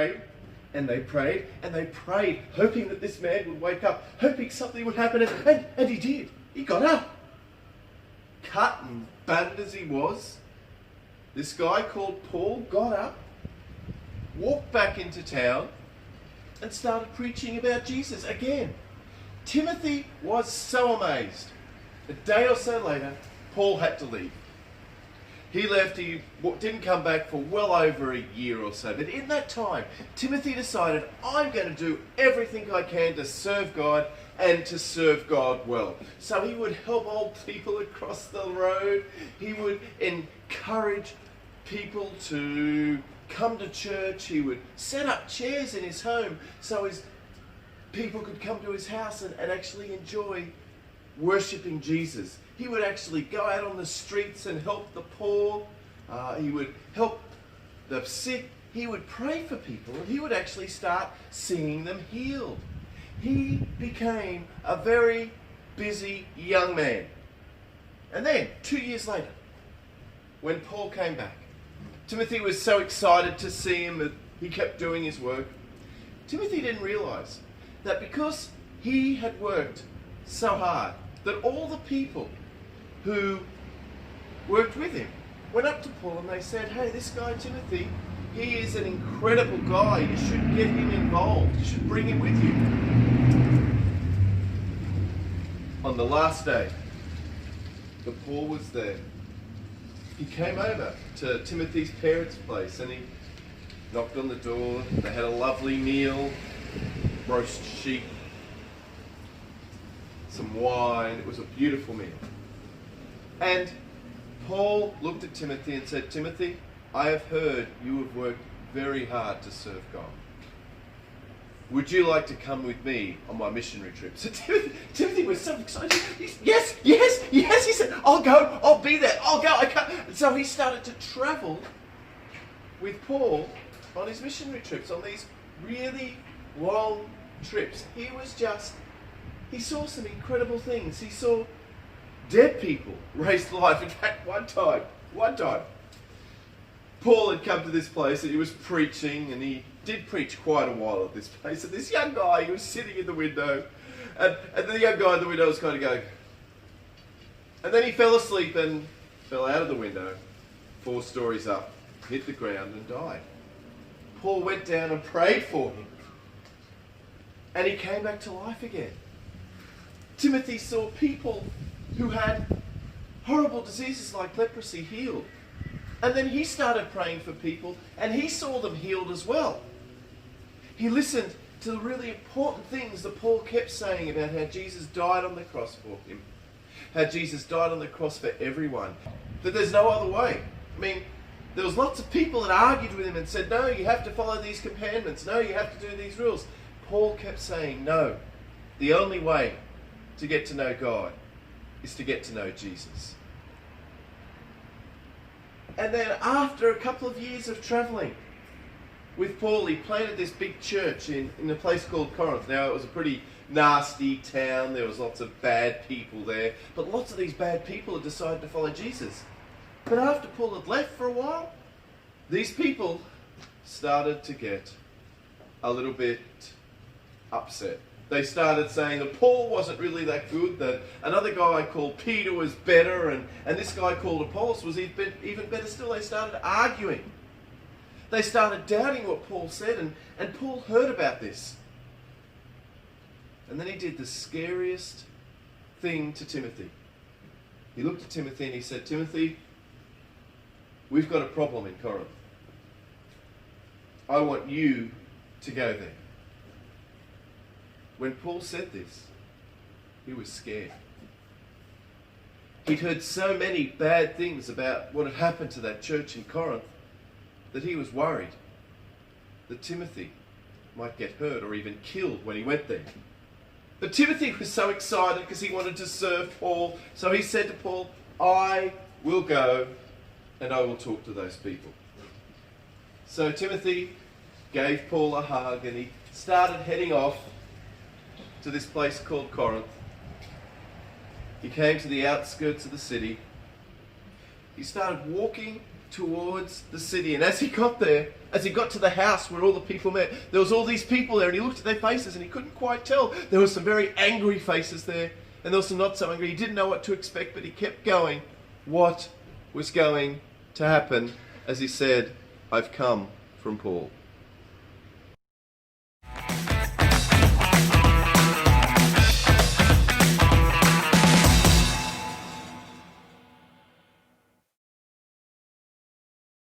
prayed, and they prayed, and they prayed, hoping that this man would wake up, hoping something would happen, and he did. He got up. Cut and battered as he was, this guy called Paul got up, walked back into town, and started preaching about Jesus again. Timothy was so amazed. A day or so later, Paul had to leave. He left, he didn't come back for well over a year or so. But in that time, Timothy decided, I'm going to do everything I can to serve God and to serve God well. So he would help old people across the road. He would encourage people to come to church. He would set up chairs in his home so his people could come to his house and actually enjoy worshipping Jesus. He would actually go out on the streets and help the poor. He would help the sick. He would pray for people, and he would actually start seeing them healed. He became a very busy young man. And then, 2 years later, when Paul came back, Timothy was so excited to see him that he kept doing his work. Timothy didn't realize that because he had worked so hard, that all the people who worked with him went up to Paul and they said, hey, this guy Timothy, he is an incredible guy. You should get him involved. You should bring him with you. On the last day that Paul was there, he came over to Timothy's parents' place and he knocked on the door. They had a lovely meal, roast sheep, some wine. It was a beautiful meal. And Paul looked at Timothy and said, Timothy, I have heard you have worked very hard to serve God. Would you like to come with me on my missionary trip? So Timothy was so excited. Yes, he said, I'll go, I'll be there, I'll go. So he started to travel with Paul on his missionary trips, on these really long trips. He saw some incredible things. He saw dead people raised to life. In fact, one time, Paul had come to this place and he was preaching, and he did preach quite a while at this place. And this young guy, he was sitting in the window, and the young guy in the window was kind of going, and then he fell asleep and fell out of the window, 4 stories up, hit the ground and died. Paul went down and prayed for him, and he came back to life again. Timothy saw people who had horrible diseases like leprosy healed. And then he started praying for people, and he saw them healed as well. He listened to the really important things that Paul kept saying about how Jesus died on the cross for him. How Jesus died on the cross for everyone. That there's no other way. I mean, there was lots of people that argued with him and said, no, you have to follow these commandments. No, you have to do these rules. Paul kept saying, no, the only way to get to know God is to get to know Jesus. And then after a couple of years of travelling with Paul, he planted this big church in a place called Corinth. Now, it was a pretty nasty town. There was lots of bad people there. But lots of these bad people had decided to follow Jesus. But after Paul had left for a while, these people started to get a little bit upset. They started saying that Paul wasn't really that good, that another guy called Peter was better, and this guy called Apollos was even better still. They started arguing. They started doubting what Paul said, and Paul heard about this. And then he did the scariest thing to Timothy. He looked at Timothy and he said, Timothy, we've got a problem in Corinth. I want you to go there. When Paul said this, he was scared. He'd heard so many bad things about what had happened to that church in Corinth that he was worried that Timothy might get hurt or even killed when he went there. But Timothy was so excited because he wanted to serve Paul. So he said to Paul, I will go and I will talk to those people. So Timothy gave Paul a hug and he started heading off to this place called Corinth. He came to the outskirts of the city. He started walking towards the city. And as he got there, as he got to the house where all the people met, there was all these people there, and he looked at their faces and he couldn't quite tell. There were some very angry faces there, and there were some not so angry. He didn't know what to expect, but he kept going. What was going to happen as he said, "I've come from Paul"?